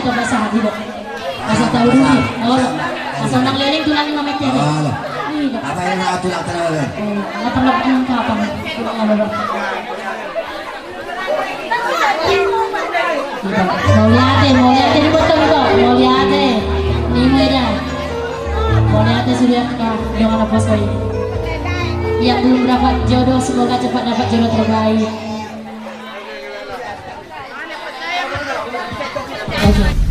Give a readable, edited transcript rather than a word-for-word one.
itu bahasa hati dok. Bahasa tahu dulu. Oh, bahasa nang leling tulang 5 meter. Iya. Apa yang nak tulang tenaga? Nggak pernah kapan. Mau lihat ini betul dok. Mau lihat ini dah. Mau lihat sudah dengan apa saya. Yang belum dapat jodoh semoga cepat dapat jodoh terbaik. Okay.